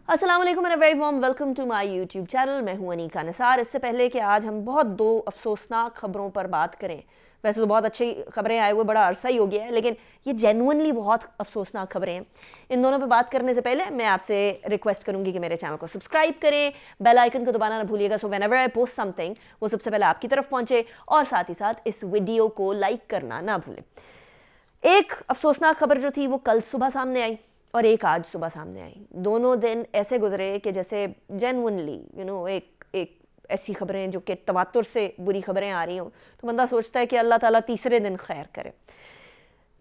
السلام علیکم and very warm welcome to my YouTube channel. میں ہوں انیکا نثار. اس سے پہلے کہ آج ہم بہت دو افسوسناک خبروں پر بات کریں، ویسے تو بہت اچھی خبریں آئے ہوئے بڑا عرصہ ہی ہو گیا ہے، لیکن یہ جینوئنلی بہت افسوسناک خبریں ہیں. ان دونوں پہ بات کرنے سے پہلے میں آپ سے ریکویسٹ کروں گی کہ میرے چینل کو سبسکرائب کریں، بیل آئیکن کو دبانا نہ بھولیے گا، so whenever I post something وہ سب سے پہلے آپ کی طرف پہنچے، اور ساتھ ہی ساتھ اس ویڈیو کو لائک کرنا نہ بھولیں. ایک افسوسناک خبر جو تھی وہ کل صبح سامنے آئی اور ایک آج صبح سامنے آئی. دونوں دن ایسے گزرے کہ جیسے جینونلی ایک ایسی خبریں جو کہ تواتر سے بری خبریں آ رہی ہوں تو بندہ سوچتا ہے کہ اللہ تعالیٰ تیسرے دن خیر کرے.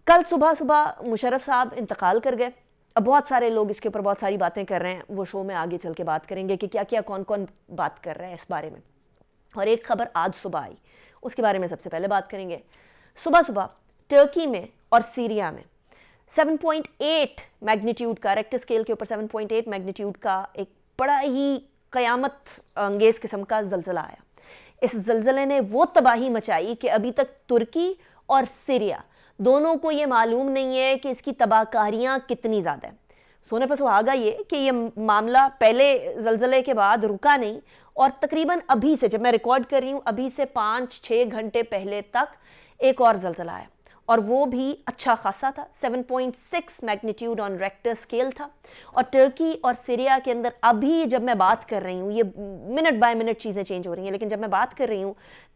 کل صبح مشرف صاحب انتقال کر گئے. اب بہت سارے لوگ اس کے اوپر بہت ساری باتیں کر رہے ہیں، وہ شو میں آگے چل کے بات کریں گے کہ کیا کیا کون کون بات کر رہے ہیں اس بارے میں. اور ایک خبر آج صبح آئی، اس کے بارے میں سب سے پہلے بات کریں گے. صبح ٹرکی میں اور سیریا میں 7.8 میگنیٹیوڈ کا، ریکٹر اسکیل کے اوپر 7.8 میگنیٹیوڈ کا ایک بڑا ہی قیامت انگیز قسم کا زلزلہ آیا. اس زلزلے نے وہ تباہی مچائی کہ ابھی تک ترکی اور سیریا دونوں کو یہ معلوم نہیں ہے کہ اس کی تباہ کاریاں کتنی زیادہ ہیں. سونے پہ سہاگا یہ کہ یہ معاملہ پہلے زلزلے کے بعد رکا نہیں، اور تقریباً ابھی سے، جب میں ریکارڈ کر رہی ہوں، ابھی سے 5-6 گھنٹے پہلے تک ایک اور زلزلہ آیا، اور وہ بھی اچھا خاصا تھا. 7.6 میگنیٹیوڈ آن ریکٹر اسکیل تھا. اور ٹرکی اور سیریا کے اندر ابھی جب میں بات کر رہی ہوں، یہ منٹ بائی منٹ چیزیں چینج ہو رہی ہیں، لیکن جب میں بات کر رہی ہوں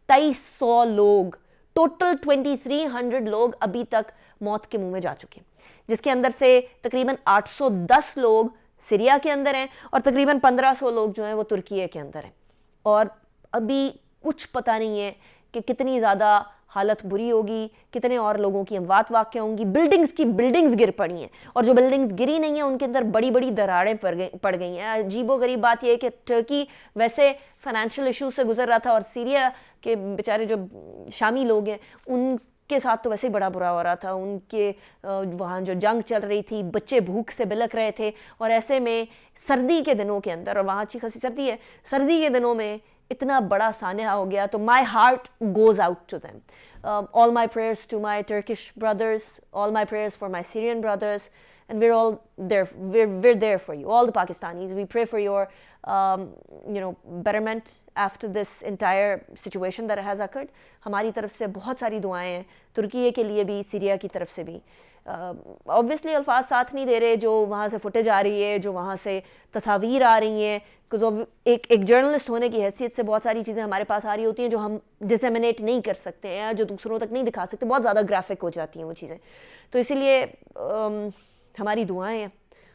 2300 لوگ، ٹوٹل 2300 لوگ ابھی تک موت کے منہ میں جا چکے ہیں، جس کے اندر سے تقریباً 810 لوگ سیریا کے اندر ہیں اور تقریباً 1500 لوگ جو ہیں وہ ترکیے کے اندر ہیں. اور ابھی کچھ پتہ نہیں ہے کہ کتنی زیادہ حالت بری ہوگی، کتنے اور لوگوں کی اموات واقع ہوں گی. بلڈنگز گر پڑی ہیں، اور جو بلڈنگز گری نہیں ہیں ان کے اندر بڑی بڑی دراڑیں پڑ گئی ہیں. عجیب و غریب بات یہ ہے کہ ٹرکی ویسے فائنینشیل ایشو سے گزر رہا تھا، اور سیریا کے بیچارے جو شامی لوگ ہیں ان کے ساتھ تو ویسے ہی بڑا برا ہو رہا تھا. ان کے وہاں جو جنگ چل رہی تھی، بچے بھوک سے بلک رہے تھے، اور ایسے میں سردی کے دنوں کے اندر، اور وہاں اچھی خاصی سردی ہے، سردی کے دنوں میں اتنا بڑا سانحہ ہو گیا. تو my heart goes out to them. All my prayers to my Turkish brothers, all my prayers for my Syrian brothers, and we're all there. We're there for you, all the Pakistanis. We pray for your betterment after this entire situation that has occurred. ہماری طرف سے بہت ساری دعائیں ہیں، ترکیے کے لیے بھی، سیریا کی طرف سے بھی. obviously الفاظ ساتھ نہیں دے رہے، جو وہاں سے فوٹیج آ رہی ہے، جو وہاں سے تصاویر آ رہی ہیں، ایک جرنلسٹ ہونے کی حیثیت سے بہت ساری چیزیں ہمارے پاس آ رہی ہوتی ہیں جو ہم ڈسیمنیٹ نہیں کر سکتے ہیں، جو دوسروں تک نہیں دکھا سکتے، بہت زیادہ گرافک ہو جاتی ہیں وہ چیزیں. تو اسی لیے ہماری دعائیں ہیں،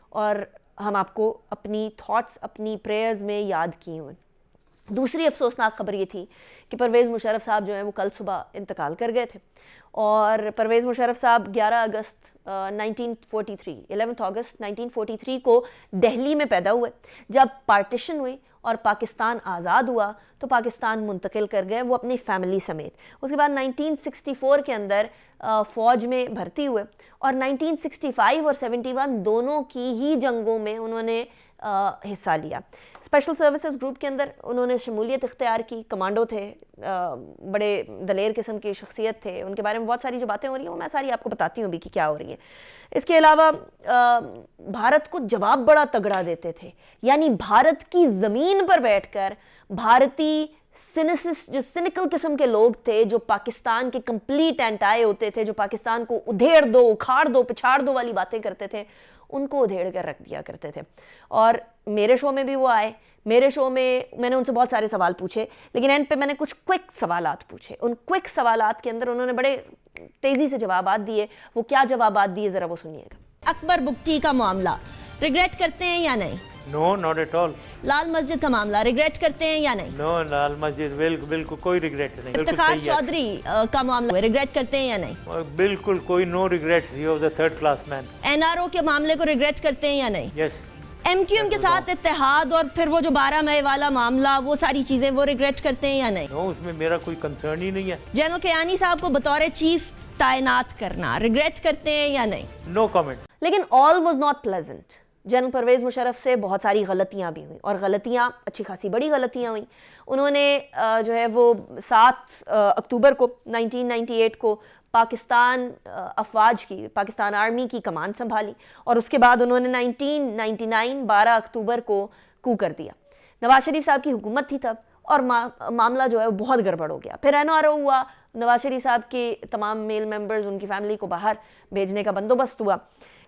اور ہم آپ کو اپنی تھاٹس، اپنی پریئرز میں یاد کیے ہوئے. دوسری افسوسناک خبر یہ تھی کہ پرویز مشرف صاحب جو ہیں وہ کل صبح انتقال کر گئے تھے. اور پرویز مشرف صاحب 11 اگست 1943 11 اگست 1943 کو دہلی میں پیدا ہوئے. جب پارٹیشن ہوئی اور پاکستان آزاد ہوا تو پاکستان منتقل کر گئے وہ اپنی فیملی سمیت. اس کے بعد 1964 کے اندر فوج میں بھرتی ہوئے، اور 1965 اور 71 دونوں کی ہی جنگوں میں انہوں نے حصہ لیا. اسپیشل سروسز گروپ کے اندر انہوں نے شمولیت اختیار کی، کمانڈو تھے، بڑے دلیر قسم کی شخصیت تھے. ان کے بارے میں بہت ساری جو باتیں ہو رہی ہیں وہ میں ساری آپ کو بتاتی ہوں بھی کہ کیا ہو رہی ہیں. اس کے علاوہ بھارت کو جواب بڑا تگڑا دیتے تھے، یعنی بھارت کی زمین پر بیٹھ کر بھارتی جو سینیکل قسم کے لوگ تھے، جو پاکستان کے کمپلیٹ اینٹائی ہوتے تھے، جو پاکستان کو ادھیڑ دو، اکھاڑ دو، پچھاڑ دو والی باتیں کرتے تھے، ان کو ادھیڑ کر رکھ دیا کرتے تھے. اور میرے شو میں بھی وہ آئے. میرے شو میں نے ان سے بہت سارے سوال پوچھے، لیکن اینڈ پہ میں نے کچھ کوئک سوالات پوچھے. ان کوئک سوالات کے اندر انہوں نے بڑے تیزی سے جوابات دیے. وہ کیا جوابات دیے ذرا وہ سنیے گا. اکبر بگٹی کا معاملہ ریگریٹ کرتے ہیں یا نہیں؟ نو، not at all. Lal Masjid کا معاملہ ریگریٹ کرتے ہیں یا نہیں؟ نو، لال مسجد بالکل کوئی ریگریٹ نہیں. افتخار چودھری کا معاملہ ریگریٹ کرتے ہیں یا نہیں؟ بالکل کوئی no regrets. He was a third class man. N R O کے معاملے کو ریگریٹ کرتے ہیں یا نہیں؟ یس. ایم کیو ایم کے ساتھ اتحاد اور پھر وہ جو 12 مئی والا معاملہ، وہ ساری چیزیں وہ ریگریٹ کرتے ہیں یا نہیں؟ نو، اس میں میرا کوئی کنسرن ہی نہیں ہے. جنرل کیانی صاحب کو بطور چیف تعینات کرنا ریگریٹ کرتے ہیں یا نہیں؟ No comment. لیکن all was not pleasant. General Pervez Musharraf سے بہت ساری غلطیاں بھی ہوئیں، اور غلطیاں اچھی خاصی بڑی غلطیاں ہوئیں. انہوں نے جو ہے وہ 7 اکتوبر کو 1998 کو پاکستان افواج کی، پاکستان آرمی کی کمان سنبھالی، اور اس کے بعد انہوں نے 1999 12 اکتوبر کو کو کر دیا۔ نواز شریف صاحب کی حکومت تھی تب، اور معاملہ جو ہے وہ بہت گڑبڑ ہو گیا۔ پھر NRO ہوا، نواز شریف صاحب کے تمام میل ممبرز، ان کی فیملی کو باہر بھیجنے کا بندوبست ہوا،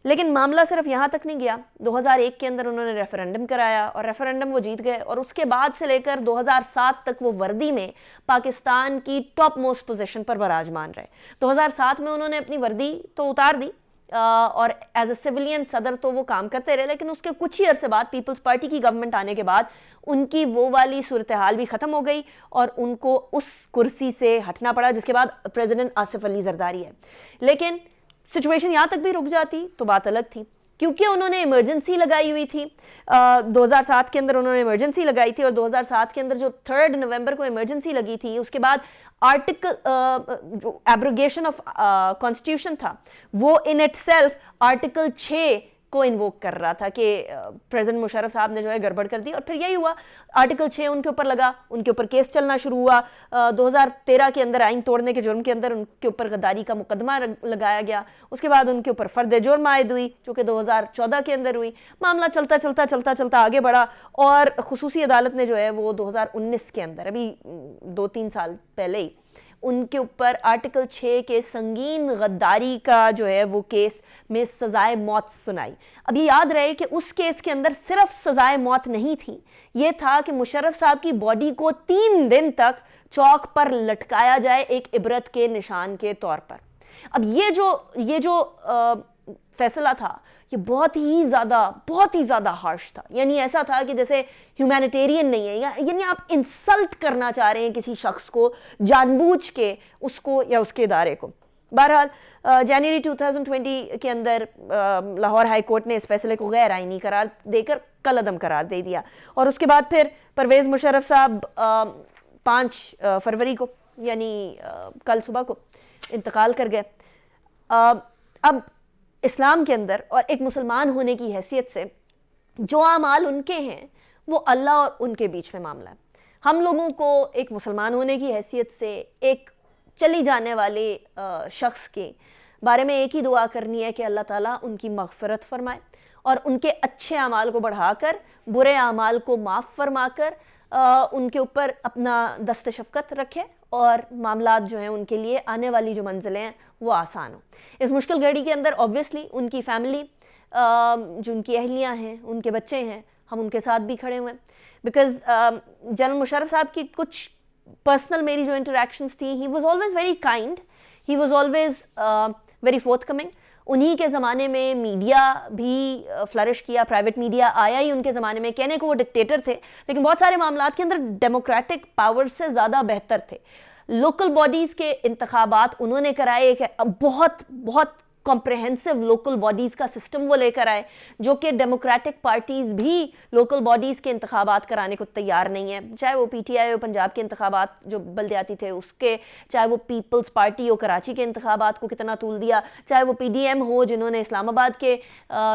لیکن معاملہ صرف یہاں تک نہیں گیا۔ 2001 کے اندر انہوں نے ریفرنڈم کرایا، اور ریفرنڈم وہ جیت گئے، اور اس کے بعد سے لے کر 2007 تک وہ وردی میں پاکستان کی ٹاپ موسٹ پوزیشن پر براجمان رہے۔ 2007 میں انہوں نے اپنی وردی تو اتار دی، اور ایز اے سویلین صدر تو وہ کام کرتے رہے، لیکن اس کے کچھ ہی عرصے بعد پیپلز پارٹی کی گورنمنٹ آنے کے بعد ان کی وہ والی صورتحال بھی ختم ہو گئی، اور ان کو اس کرسی سے ہٹنا پڑا، جس کے بعد پریزیڈنٹ آصف علی زرداری ہے۔ لیکن سچویشن یہاں تک بھی رک جاتی تو بات الگ تھی، کیونکہ انہوں نے ایمرجنسی لگائی ہوئی تھی۔ 2007 کے اندر انہوں نے ایمرجنسی لگائی تھی، اور 2007 کے اندر جو 3 نومبر کو ایمرجنسی لگی تھی، اس کے بعد آرٹیکل ایبروگیشن آف کانسٹیٹیوشن تھا، وہ ان اٹ سیلف آرٹیکل 6 کو انووک کر رہا تھا کہ پریزیڈنٹ مشرف صاحب نے جو ہے گڑبڑ کر دی، اور پھر یہی ہوا، آرٹیکل 6 ان کے اوپر لگا، ان کے اوپر کیس چلنا شروع ہوا۔ 2013 کے اندر آئین توڑنے کے جرم کے اندر ان کے اوپر غداری کا مقدمہ لگایا گیا، اس کے بعد ان کے اوپر فرد جرم عائد ہوئی، جو کہ 2014 کے اندر ہوئی۔ معاملہ چلتا آگے بڑھا، اور خصوصی عدالت نے جو ہے وہ 2019 کے اندر، ابھی 2-3 سال پہلے ہی، ان کے اوپر آرٹیکل 6 کے سنگین غداری کا جو ہے وہ کیس میں سزائے موت سنائی۔ اب یہ یاد رہے کہ اس کیس کے اندر صرف سزائے موت نہیں تھی، یہ تھا کہ مشرف صاحب کی باڈی کو 3 دن تک چوک پر لٹکایا جائے ایک عبرت کے نشان کے طور پر۔ اب یہ جو فیصلہ تھا، یہ بہت ہی زیادہ ہارش تھا، یعنی ایسا تھا کہ جیسے ہیومینیٹیرین نہیں ہے، یعنی آپ انسلٹ کرنا چاہ رہے ہیں کسی شخص کو جان بوجھ کے، اس کو یا اس کے ادارے کو۔ بہرحال جنوری 2020 کے اندر لاہور ہائی کورٹ نے اس فیصلے کو غیر آئینی قرار دے کر کل عدم قرار دے دیا، اور اس کے بعد پھر پرویز مشرف صاحب 5 فروری کو، یعنی کل صبح کو انتقال کر گئے۔ اب اسلام کے اندر اور ایک مسلمان ہونے کی حیثیت سے جو اعمال ان کے ہیں وہ اللہ اور ان کے بیچ میں معاملہ ہے۔ ہم لوگوں کو ایک مسلمان ہونے کی حیثیت سے ایک چلی جانے والے شخص کے بارے میں ایک ہی دعا کرنی ہے کہ اللہ تعالیٰ ان کی مغفرت فرمائے، اور ان کے اچھے اعمال کو بڑھا کر برے اعمال کو معاف فرما کر ان کے اوپر اپنا دست شفقت رکھے، اور معاملات جو ہیں ان کے لیے آنے والی جو منزلیں ہیں وہ آسان ہوں۔ اس مشکل گھڑی کے اندر اوبویسلی ان کی فیملی، جو ان کی اہلیاں ہیں، ان کے بچے ہیں، ہم ان کے ساتھ بھی کھڑے ہوئے ہیں، بیکاز جنرل مشرف صاحب کی کچھ پرسنل میری جو انٹریکشنز تھیں، he was always very kind, he was always very forthcoming. انہی کے زمانے میں میڈیا بھی فلرش کیا، پرائیویٹ میڈیا آیا ہی ان کے زمانے میں، کہنے کو وہ ڈکٹیٹر تھے، لیکن بہت سارے معاملات کے اندر ڈیموکریٹک پاور سے زیادہ بہتر تھے۔ لوکل باڈیز کے انتخابات انہوں نے کرائے، ایک بہت کمپریہنسو لوکل باڈیز کا سسٹم وہ لے کر آئے، جو کہ ڈیموکریٹک پارٹیز بھی لوکل باڈیز کے انتخابات کرانے کو تیار نہیں ہیں، چاہے وہ PTI ہو پنجاب کے انتخابات جو بلدیاتی تھے اس کے، چاہے وہ پیپلز پارٹی ہو کراچی کے انتخابات کو کتنا طول دیا، چاہے وہ PDM ہو جنہوں نے اسلام آباد کے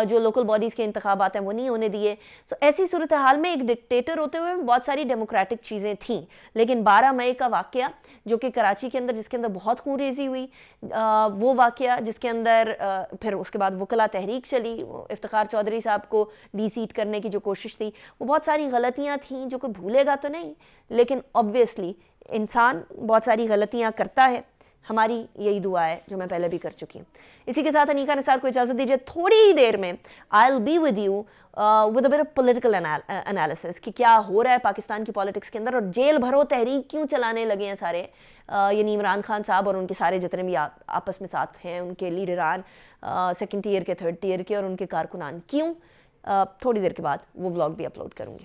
جو لوکل باڈیز کے انتخابات ہیں وہ نہیں ہونے دیے۔ سو ایسی صورتحال میں ایک ڈکٹیٹر ہوتے ہوئے بہت ساری ڈیموکریٹک چیزیں تھیں، لیکن 12 مئی کا واقعہ جو کہ کراچی کے اندر، جس کے اندر بہت خون ریزی ہوئی، وہ واقعہ جس کے اندر پھر اس کے بعد وکلا تحریک چلی، افتخار چودھری صاحب کو ڈی سیٹ کرنے کی جو کوشش تھی، وہ بہت ساری غلطیاں تھیں جو کوئی بھولے گا تو نہیں، لیکن آبویسلی انسان بہت ساری غلطیاں کرتا ہے۔ ہماری یہی دعا ہے جو میں پہلے بھی کر چکی ہوں۔ اسی کے ساتھ انیکا نثار کو اجازت دیجیے، تھوڑی ہی دیر میں I'll be with you with a bit of political analysis کہ کیا ہو رہا ہے پاکستان کی پالیٹکس کے اندر، اور جیل بھرو تحریک کیوں چلانے لگے ہیں سارے، یعنی عمران خان صاحب اور ان کے سارے جتنے بھی آپس میں ساتھ ہیں، ان کے لیڈران، 2nd ٹیئر کے 3rd ٹیئر کے، اور ان کے کارکنان، کیوں؟ تھوڑی دیر کے بعد وہ ولاگ بھی اپلوڈ کروں گی۔